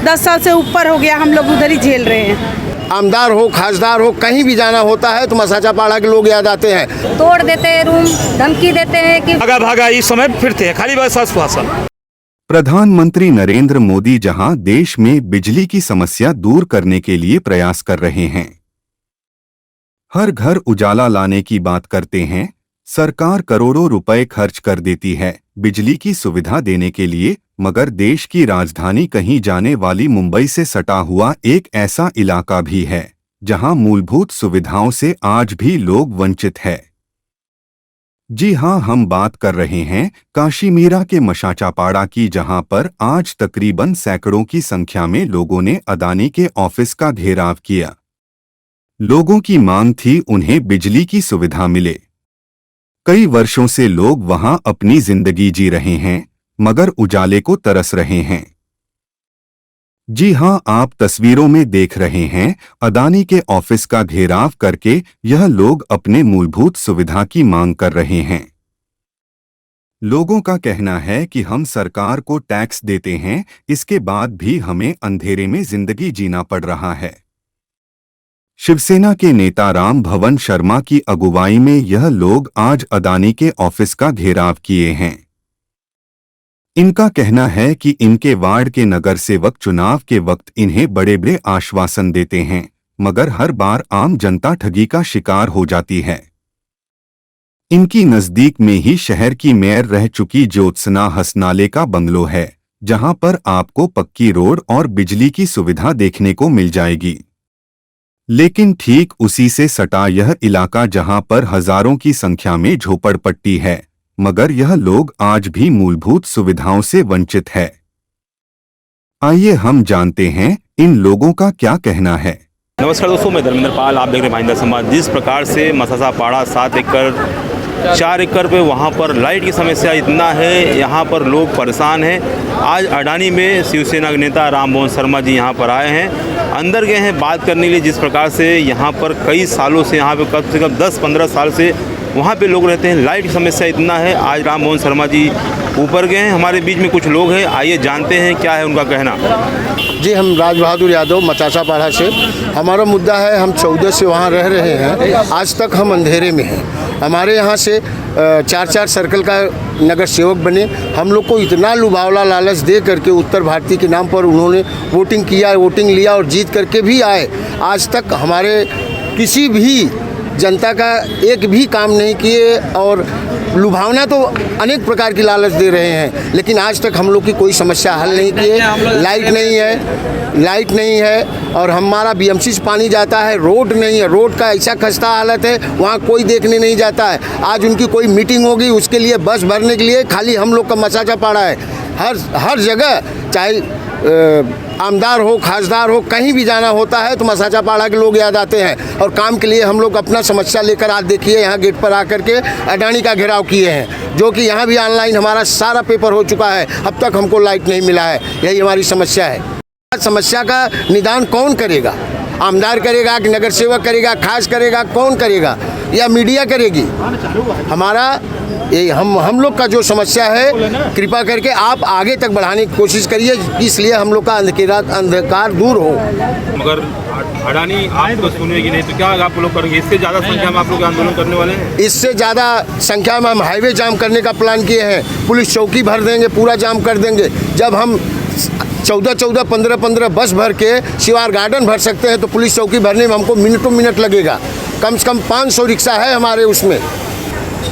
10 साल से ऊपर हो गया, हम लोग उधर ही झेल रहे हैं। आमदार हो, खासदार हो, कहीं भी जाना होता है तो मसाचापाड़ा के लोग याद आते हैं। तोड़ देते हैं रूम, धमकी देते हैं कि भागा भागा इस समय फिरते हैं, खाली बस आश्वासन। प्रधानमंत्री नरेंद्र मोदी जहां देश में बिजली की समस्या दूर करने के लिए प्रयास कर रहे हैं, हर घर उजाला लाने की बात करते हैं, सरकार करोड़ों रुपए खर्च कर देती है बिजली की सुविधा देने के लिए, मगर देश की राजधानी कहीं जाने वाली मुंबई से सटा हुआ एक ऐसा इलाका भी है जहां मूलभूत सुविधाओं से आज भी लोग वंचित है। जी हां, हम बात कर रहे हैं काशीमीरा के मसाचापाड़ा की, जहां पर आज तकरीबन सैकड़ों की संख्या में लोगों ने अदानी के ऑफिस का घेराव किया। लोगों की मांग थी उन्हें बिजली की सुविधा मिले। कई वर्षों से लोग वहां अपनी जिंदगी जी रहे हैं, मगर उजाले को तरस रहे हैं। जी हां, आप तस्वीरों में देख रहे हैं अदानी के ऑफिस का घेराव करके यह लोग अपने मूलभूत सुविधा की मांग कर रहे हैं। लोगों का कहना है कि हम सरकार को टैक्स देते हैं, इसके बाद भी हमें अंधेरे में जिंदगी जीना पड़ रहा है। शिवसेना के नेता राम भवन शर्मा की अगुवाई में यह लोग आज अदानी के ऑफिस का घेराव किए हैं। इनका कहना है कि इनके वार्ड के नगर सेवक चुनाव के वक्त इन्हें बड़े बड़े आश्वासन देते हैं, मगर हर बार आम जनता ठगी का शिकार हो जाती है। इनकी नजदीक में ही शहर की मेयर रह चुकी ज्योत्सना हसनाले का बंगलो है, जहां पर आपको पक्की रोड और बिजली की सुविधा देखने को मिल जाएगी। लेकिन ठीक उसी से सटा यह इलाका, जहां पर हजारों की संख्या में झोपड़पट्टी है, मगर यह लोग आज भी मूलभूत सुविधाओं से वंचित है। आइए हम जानते हैं इन लोगों का क्या कहना है। नमस्कार दोस्तों, मैं धर्मेंद्र पाल, आप देख रहे हैं भाईंदर समाज। जिस प्रकार से मसाचापाड़ा 7 एकड़ 4 एकड़ पे वहाँ पर लाइट की समस्या इतना है, यहाँ पर लोग परेशान हैं। आज अडानी में शिवसेना के नेता राम भवन शर्मा जी यहाँ पर आए हैं, अंदर गए हैं बात करने के लिए। जिस प्रकार से यहाँ पर कई सालों से, यहाँ पे कम से कम 10-15 साल से वहाँ पे लोग रहते हैं, लाइट की समस्या इतना है। आज राम भवन शर्मा जी ऊपर गए हैं, हमारे बीच में कुछ लोग हैं, आइए जानते हैं क्या है उनका कहना। जी, हम राज बहादुर यादव मसाचापाड़ा से। हमारा मुद्दा है, हम 14 से वहाँ रह रहे हैं, आज तक हम अंधेरे में हैं। हमारे यहाँ से 4-4 सर्कल का नगर सेवक बने, हम लोग को इतना लुभावना लालच दे करके उत्तर भारतीय के नाम पर उन्होंने वोटिंग किया, वोटिंग लिया और जीत करके भी आए। आज तक हमारे किसी भी जनता का एक भी काम नहीं किए और लुभावना तो अनेक प्रकार की लालच दे रहे हैं, लेकिन आज तक हम लोग की कोई समस्या हल नहीं की है। लाइट नहीं है और हमारा बीएमसी से पानी जाता है, रोड नहीं है, रोड का ऐसा खस्ता हालत है, वहाँ कोई देखने नहीं जाता है। आज उनकी कोई मीटिंग होगी, उसके लिए बस भरने के लिए खाली हम लोग का मसाचापाड़ा है। हर जगह, चाहे आमदार हो, खासदार हो, कहीं भी जाना होता है तो मसाचापाड़ा के लोग याद आते हैं। और काम के लिए हम लोग अपना समस्या लेकर आज देखिए यहाँ गेट पर आकर के अडानी का घेराव किए हैं, जो कि यहाँ भी ऑनलाइन हमारा सारा पेपर हो चुका है। अब तक हमको लाइट नहीं मिला है, यही हमारी समस्या है। समस्या का निदान कौन करेगा? आमदार करेगा कि नगर सेवक करेगा, खास करेगा, कौन करेगा या मीडिया करेगी? हमारा ये हम लोग का जो समस्या है, कृपा करके आप आगे तक बढ़ाने की कोशिश करिए, इसलिए हम लोग का अंधकार दूर हो। मगर अडानी आपको सुनेगी नहीं तो क्या आप लोग करेंगे? इससे ज़्यादा संख्या में आप लोग आंदोलन करने वाले हैं? इससे ज़्यादा संख्या में हम हाईवे जाम करने का प्लान किए हैं, पुलिस चौकी भर देंगे, पूरा जाम कर देंगे। जब हम 14-14, 15-15 बस भर के शिवार गार्डन भर सकते हैं तो पुलिस चौकी भरने में हमको मिनटों मिनट लगेगा। कम से कम 500 रिक्शा है हमारे उसमें।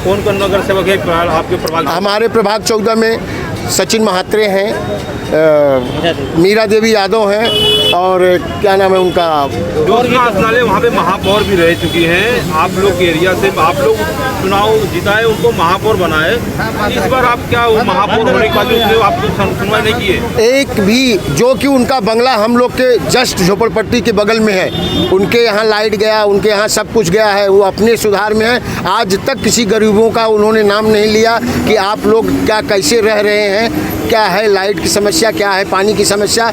कौन कौन नगर सेवक है आपके प्रभाग? हमारे प्रभाग 14 में सचिन महात्रे हैं, मीरा देवी यादव हैं और क्या नाम है उनका, ज्योत्सना हसनाले वहाँ पे महापौर भी रह चुकी हैं। आप लोग के एरिया से आप लोग चुनाव जिताए, उनको महापौर बनाए। इस बार आप क्या महापौर होने के बाद आप सुनवाई नहीं किए? एक भी, जो कि उनका बंगला हम लोग के जस्ट झोपड़पट्टी के बगल में है, उनके यहाँ लाइट गया, उनके यहाँ सब कुछ गया है, वो अपने सुधार में है। आज तक किसी गरीबों का उन्होंने नाम नहीं लिया कि आप लोग क्या कैसे रह रहे हैं, क्या है लाइट की समस्या, क्या है पानी की समस्या।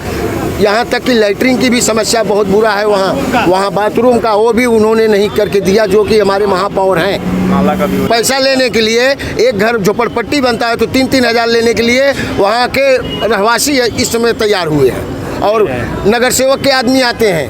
यहाँ तक कि लैट्रिन की भी समस्या बहुत बुरा है वहाँ बाथरूम का, वो भी उन्होंने नहीं करके दिया, जो कि हमारे महापौर हैं। पैसा लेने के लिए एक घर झोपड़पट्टी बनता है तो 3-3 हज़ार लेने के लिए वहाँ के रहवासी इस समय तैयार हुए हैं। और नगर सेवक के आदमी आते हैं,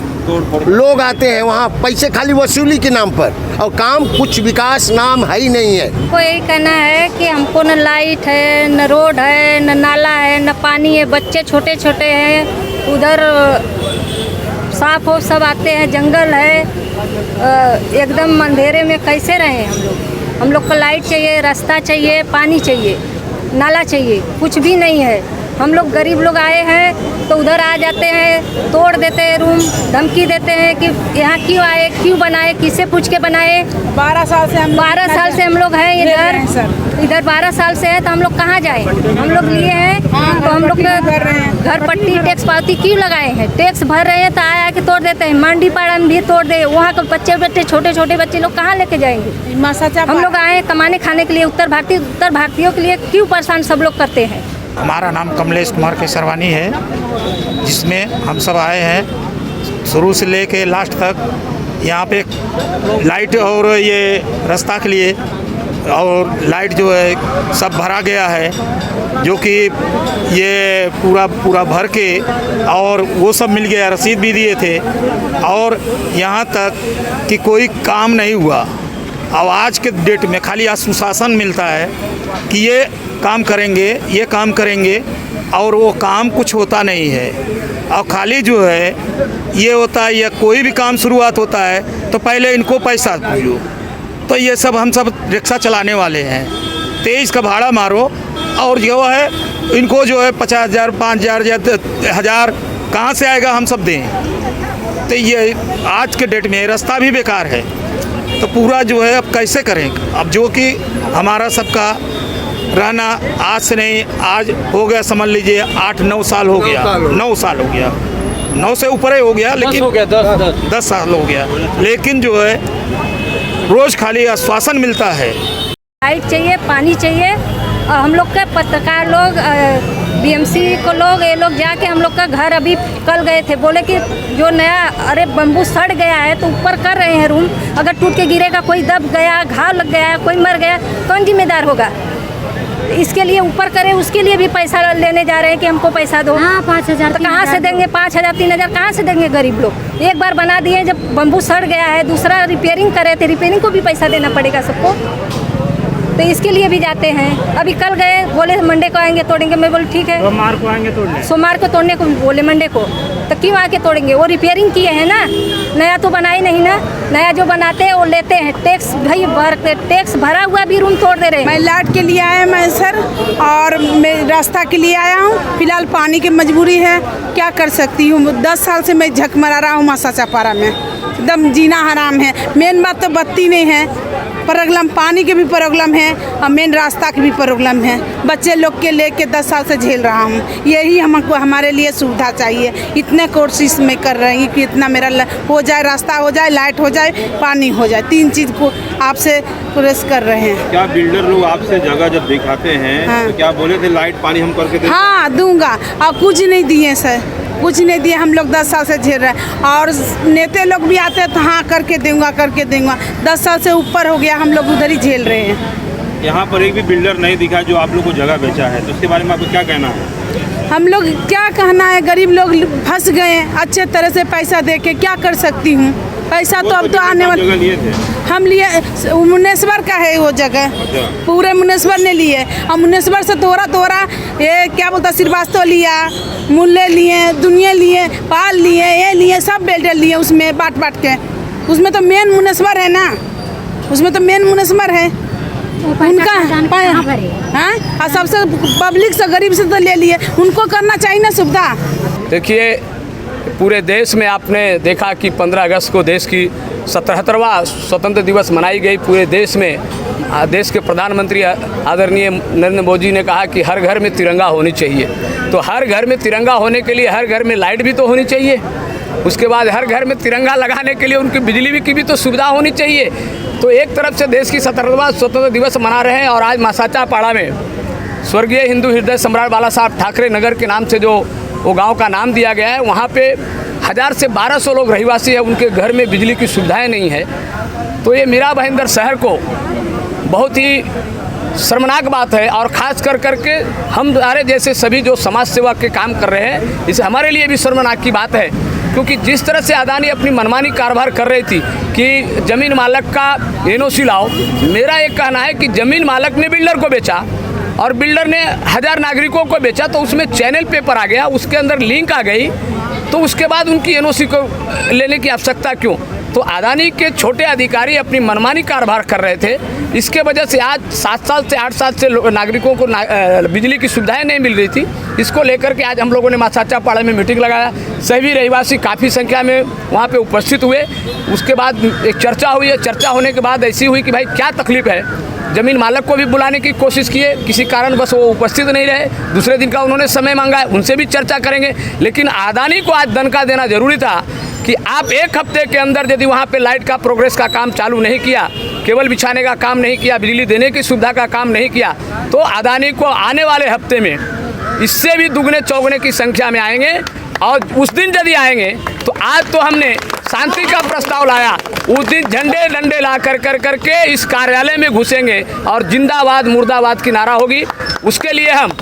लोग आते हैं वहाँ पैसे खाली वसूली के नाम पर, और काम कुछ विकास नाम है ही नहीं है। हमको यही कहना है कि हमको न लाइट है, न रोड है, न नाला है, न पानी है। बच्चे छोटे छोटे हैं, उधर सांप हो सब आते हैं, जंगल है, एकदम अंधेरे में कैसे रहें हम लोग। हम लोग को लाइट चाहिए, रास्ता चाहिए, पानी चाहिए, नाला चाहिए, कुछ भी नहीं है। हम लोग गरीब लोग आए हैं तो उधर आ जाते हैं, तोड़ देते हैं रूम, धमकी देते हैं कि यहाँ क्यों आए, क्यों बनाए, किससे पूछ के बनाए। 12 साल से हम 12 साल से हम लोग हैं इधर 12 साल से है तो हम लोग कहाँ जाए। हम लोग लिए हैं तो हम लोग घर पट्टी टैक्स पावती क्यों लगाए हैं, टैक्स भर रहे हैं तो आया के तोड़ देते हैं। मंडी पाड़ा में भी तोड़ दे, वहाँ के बच्चे छोटे छोटे बच्चे लोग कहाँ लेके जाएंगे। हम लोग आए कमाने खाने के लिए, उत्तर भारतीयों के लिए क्यों परेशान सब लोग करते हैं। हमारा नाम कमलेश कुमार केसरवानी है, जिसमें हम सब आए हैं शुरू से लेके लास्ट तक। यहाँ पे लाइट और ये रास्ता के लिए और लाइट जो है सब भरा गया है, जो कि ये पूरा भर के और वो सब मिल गया, रसीद भी दिए थे। और यहाँ तक कि कोई काम नहीं हुआ। अब आज के डेट में खाली आश्वासन मिलता है कि ये काम करेंगे, ये काम करेंगे, और वो काम कुछ होता नहीं है। और खाली जो है ये होता है, या कोई भी काम शुरुआत होता है तो पहले इनको पैसा दो। तो ये सब हम सब रिक्शा चलाने वाले हैं, 23 का भाड़ा मारो, और जो है इनको जो है 50,000, 5,000 या 1,000 कहाँ से आएगा, हम सब दें। तो ये आज के डेट में रास्ता भी बेकार है, तो पूरा जो है अब कैसे करें। अब जो कि हमारा सबका रहना आज से नहीं, आज हो गया समझ लीजिए 8-9 साल हो गया, 9 साल हो गया, 9 से ऊपर ही हो गया, लेकिन 10 साल हो गया। लेकिन जो है रोज़ खाली आश्वासन मिलता है। लाइट चाहिए, पानी चाहिए। और हम लोग के पत्रकार लोग, बीएमसी को लोग, ये लोग जाके हम लोग का घर अभी कल गए थे, बोले कि जो नया अरे बम्बू सड़ गया है तो ऊपर कर रहे हैं रूम, अगर टूट के गिरेगा, कोई दब गया, घाव लग गया, कोई मर गया, कौन जिम्मेदार होगा। इसके लिए ऊपर करें, उसके लिए भी पैसा लेने जा रहे हैं कि हमको पैसा दो। हाँ, 5,000 तो कहाँ से देंगे, 5,000 3,000 कहाँ से देंगे गरीब लोग। एक बार बना दिए, जब बम्बू सड़ गया है, दूसरा रिपेयरिंग करे थे, रिपेयरिंग को भी पैसा देना पड़ेगा सबको। तो इसके लिए भी जाते हैं। अभी कल गए, बोले मंडे को आएंगे तोड़ेंगे, मैं बोले ठीक है, सोमवार को आएंगे तोड़ने, सोमवार को तोड़ने को बोले, मंडे को। तो क्यों आके तोड़ेंगे, वो रिपेयरिंग किए हैं ना, नया तो बना ही नहीं ना। नया जो बनाते हैं वो लेते हैं टैक्स, भाई टैक्स भरा हुआ भी रूम तोड़ दे रहे हैं। मैं लाइट के लिए आया मैं सर, और मैं रास्ता के लिए आया हूँ। फिलहाल पानी की मजबूरी है, क्या कर सकती हूँ। 10 साल से मैं झक मरा रहा हूँ मासाचा पारा में, एकदम जीना हराम है। मेन बात तो बत्ती नहीं है, प्रॉब्लम पानी की भी प्रॉब्लम है, और मेन रास्ता की भी प्रॉब्लम है। बच्चे लोग के लेके 10 साल से झेल रहा हूँ। यही हमको हमारे लिए सुविधा चाहिए। इतने कोशिश में कर रही हूँ कि इतना मेरा हो जाए, रास्ता हो जाए, लाइट हो जाए, पानी हो जाए, 3 चीज़ को आपसे रिक्वेस्ट कर रहे हैं। क्या बिल्डर लोग आपसे जगह जब दिखाते हैं हाँ। तो क्या बोले थे लाइट पानी हम करके देंगे? हाँ दूंगा, और कुछ नहीं दिए सर, कुछ नहीं दिए। हम लोग 10 साल से झेल रहे हैं, और नेता लोग भी आते हैं तो हाँ करके दूंगा, करके दूंगा। 10 साल से ऊपर हो गया, हम लोग उधर ही झेल रहे हैं। यहाँ पर एक भी बिल्डर नहीं दिखा जो आप लोग को जगह बेचा है, तो उसके बारे में आपको क्या कहना है? हम लोग क्या कहना है, गरीब लोग फंस गए हैं। अच्छे तरह से पैसा दे के क्या कर सकती हूँ, पैसा तो अब तो आने वाला। लिए थे हम लिए, मुनेश्वर का है वो जगह, पूरे मुनेश्वर ने लिए। और मुनेश्वर से तोरा ये क्या बोलता, श्रीवास्तव लिया, मुल्ले लिए, दुनिया लिए, पाल लिए, ये लिए, सब बिल्डर लिए उसमें बांट के। उसमें तो मेन मुनेश्वर है ना, उसमें तो मेन मुनेश्वर है उनका। हाँ, और सबसे पब्लिक से, गरीब से तो ले लिए। उनको करना चाहिए ना सुविधा। देखिए, पूरे देश में आपने देखा कि 15 अगस्त को देश की 77वां स्वतंत्र दिवस मनाई गई। पूरे देश में देश के प्रधानमंत्री आदरणीय नरेंद्र मोदी ने कहा कि हर घर में तिरंगा होनी चाहिए। तो हर घर में तिरंगा होने के लिए हर घर में लाइट भी तो होनी चाहिए। उसके बाद हर घर में तिरंगा लगाने के लिए उनकी बिजली की भी तो सुविधा होनी चाहिए। तो एक तरफ से देश की 77वां स्वतंत्र दिवस मना रहे हैं, और आज मासाचा पाड़ा में स्वर्गीय हिंदू हृदय सम्राट बाला साहब ठाकरे नगर के नाम से जो वो गांव का नाम दिया गया है, वहाँ पे 1000 से 1200 लोग रहवासी हैं, उनके घर में बिजली की सुविधाएं नहीं है। तो ये मीरा भाईंदर शहर को बहुत ही शर्मनाक बात है। और ख़ास कर करके हम हमारे जैसे सभी जो समाज सेवा के काम कर रहे हैं, इसे हमारे लिए भी शर्मनाक की बात है, क्योंकि जिस तरह से अदानी अपनी मनमानी कारोबार कर रही थी कि ज़मीन मालक का एनओसी लाओ, मेरा एक कहना है कि ज़मीन मालक ने बिल्डर को बेचा और बिल्डर ने 1000 नागरिकों को बेचा, तो उसमें चैनल पेपर आ गया, उसके अंदर लिंक आ गई, तो उसके बाद उनकी एनओसी को लेने की आवश्यकता क्यों? तो अदानी के छोटे अधिकारी अपनी मनमानी कारोबार कर रहे थे, इसके वजह से आज 7 साल से 8 साल से नागरिकों को बिजली की सुविधाएं नहीं मिल रही थी। इसको लेकर के आज हम लोगों ने मासाचा पाड़ा में मीटिंग लगाया, सभी रहवासी काफ़ी संख्या में वहाँ पे उपस्थित हुए। उसके बाद एक चर्चा हुई है, चर्चा होने के बाद ऐसी हुई कि भाई क्या तकलीफ़ है। ज़मीन मालक को भी बुलाने की कोशिश किए, किसी कारण बस वो उपस्थित नहीं रहे, दूसरे दिन का उन्होंने समय मांगा है, उनसे भी चर्चा करेंगे। लेकिन अदानी को आज दनका देना जरूरी था कि आप 1 हफ्ते के अंदर यदि वहाँ पे लाइट का प्रोग्रेस का काम चालू नहीं किया, केबल बिछाने का काम नहीं किया, बिजली देने की सुविधा का काम नहीं किया, तो अदानी को आने वाले हफ्ते में इससे भी दुगने चौगने की संख्या में आएंगे। और उस दिन यदि आएंगे तो आज तो हमने शांति का प्रस्ताव लाया, उस दिन झंडे डंडे ला कर के इस कार्यालय में घुसेंगे और जिंदाबाद मुर्दाबाद की नारा होगी। उसके लिए हम,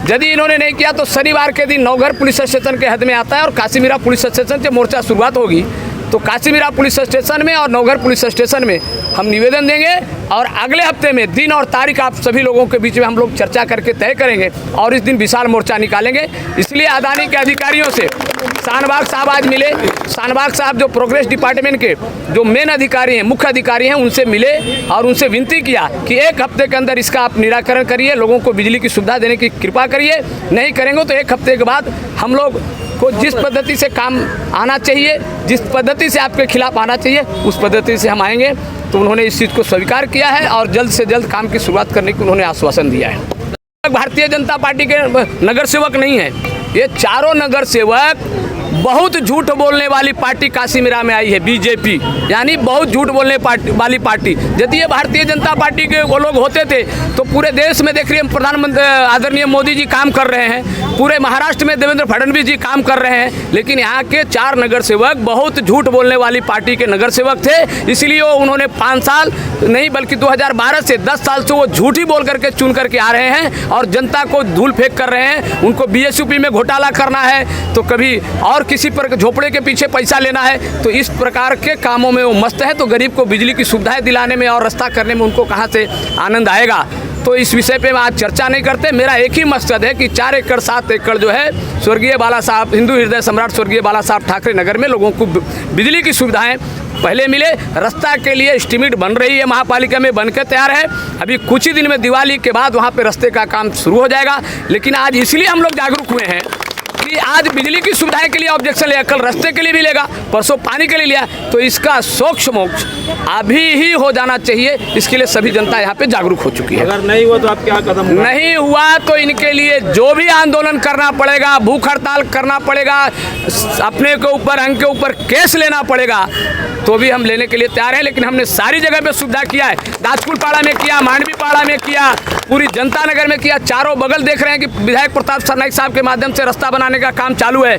यदि इन्होंने नहीं किया तो शनिवार के दिन नौघर पुलिस स्टेशन के हद में आता है और काशीमीरा पुलिस स्टेशन से मोर्चा शुरुआत होगी, तो काशीमीरा पुलिस स्टेशन में और नौघर पुलिस स्टेशन में हम निवेदन देंगे और अगले हफ्ते में दिन और तारीख आप सभी लोगों के बीच में हम लोग चर्चा करके तय करेंगे और इस दिन विशाल मोर्चा निकालेंगे। इसलिए अदानी के अधिकारियों से शानबाग साहब आज मिले, शानबाग साहब जो प्रोग्रेस डिपार्टमेंट के जो मेन अधिकारी हैं, मुख्य अधिकारी हैं, उनसे मिले और उनसे विनती किया कि 1 हफ्ते के अंदर इसका आप निराकरण करिए, लोगों को बिजली की सुविधा देने की कृपा करिए। नहीं करेंगे तो 1 हफ्ते के बाद हम लोग को जिस पद्धति से काम आना चाहिए, जिस पद्धति से आपके खिलाफ आना चाहिए, उस पद्धति से हम आएंगे। तो उन्होंने इस चीज़ को स्वीकार किया है और जल्द से जल्द काम की शुरुआत करने की उन्होंने आश्वासन दिया है। भारतीय जनता पार्टी के नगर सेवक नहीं है, ये चारों नगर सेवक बहुत झूठ बोलने वाली पार्टी काशीमीरा में आई है, बीजेपी, यानी बहुत झूठ बोलने वाली पार्टी। यदि ये भारतीय जनता पार्टी के वो लोग होते थे तो पूरे देश में देख रहे हैं प्रधानमंत्री आदरणीय मोदी जी काम कर रहे हैं, पूरे महाराष्ट्र में देवेंद्र फडणवीस जी काम कर रहे हैं। लेकिन यहाँ के 4 नगर सेवक बहुत झूठ बोलने वाली पार्टी के नगर सेवक थे, इसलिए उन्होंने 5 साल नहीं बल्कि 2012 से 10 साल से वो झूठी बोल करके चुन करके आ रहे हैं और जनता को धूल फेंक कर रहे हैं। उनको बीएसयूपी में घोटाला करना है तो कभी और किसी पर झोपड़े के पीछे पैसा लेना है, तो इस प्रकार के कामों में वो मस्त है। तो गरीब को बिजली की सुविधाएं दिलाने में और रास्ता करने में उनको कहाँ से आनंद आएगा। तो इस विषय पे मैं आज चर्चा नहीं करते। मेरा एक ही मकसद है कि 4 एकड़ 7 एकड़ जो है स्वर्गीय बाला साहब, हिंदू हृदय सम्राट स्वर्गीय बाला साहब ठाकरे नगर में लोगों को बिजली की सुविधाएं पहले मिले। रास्ता के लिए एस्टीमेट बन रही है, महापालिका में बनकर तैयार है। अभी कुछ ही दिन में दिवाली के बाद वहाँ पे रास्ते का काम शुरू हो जाएगा। लेकिन आज इसलिए हम लोग जागरूक हुए हैं कि आज बिजली की सुविधाएं के लिए ऑब्जेक्शन लिया, कल रास्ते के लिए भी लेगा, परसों पानी के लिए लिया, तो इसका सोक्ष मोक्ष अभी ही हो जाना चाहिए। इसके लिए सभी जनता यहाँ पे जागरूक हो चुकी है। अगर नहीं हुआ तो आप क्या कदम? नहीं हुआ तो इनके लिए जो भी आंदोलन करना पड़ेगा, भूख हड़ताल करना पड़ेगा, अपने के ऊपर अंग के ऊपर केस लेना पड़ेगा, तो भी हम लेने के लिए तैयार हैं। लेकिन हमने सारी जगह पे सुविधा किया है, दाजपुर पाड़ा में किया, मांडवी पाड़ा में किया, पूरी जनता नगर में किया। चारों बगल देख रहे हैं कि विधायक प्रताप सरनाईक साहब के माध्यम से रास्ता बनाने का काम चालू है,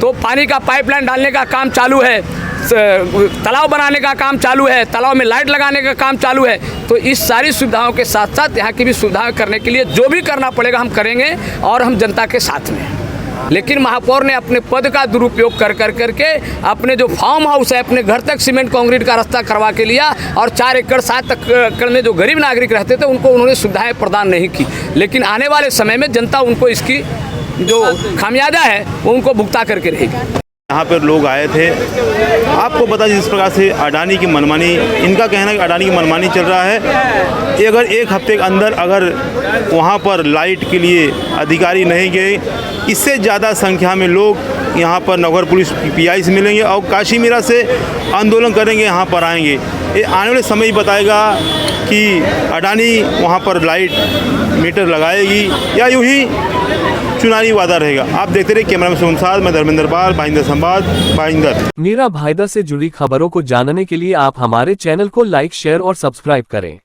तो पानी का पाइपलाइन डालने का काम चालू है, तालाब बनाने का काम चालू है, तालाब में लाइट लगाने का काम चालू है। तो इस सारी सुविधाओं के साथ साथ यहाँ की भी सुविधाएं करने के लिए जो भी करना पड़ेगा हम करेंगे और हम जनता के साथ में। लेकिन महापौर ने अपने पद का दुरुपयोग कर करके अपने जो फार्म हाउस है, अपने घर तक सीमेंट कंक्रीट का रास्ता करवा के लिया और 4 एकड़ 7 एकड़ में जो गरीब नागरिक रहते थे उनको उन्होंने सुविधाएं प्रदान नहीं की। लेकिन आने वाले समय में जनता उनको इसकी जो खामियाजा है वो उनको भुगता करके रहेगी। यहाँ पर लोग आए थे, आपको बता जिस प्रकार से अडानी की मनमानी, इनका कहना है कि अडानी की मनमानी चल रहा है। ये अगर 1 हफ्ते के अंदर अगर वहाँ पर लाइट के लिए अधिकारी नहीं गए, इससे ज़्यादा संख्या में लोग यहाँ पर नगर पुलिस पीआई से मिलेंगे और काशीमीरा से आंदोलन करेंगे, यहाँ पर आएंगे। ये आने वाले समय ही बताएगा कि अडानी वहाँ पर लाइट मीटर लगाएगी या यूँ ही चुनावी वादा रहेगा। आप देखते रहिए कैमरा में सुमन साथ, मैं धर्मेंद्र पाल, भाईंदर संवाद, भाईंदर। मेरा भाईदर से जुड़ी खबरों को जानने के लिए आप हमारे चैनल को लाइक, शेयर और सब्सक्राइब करें।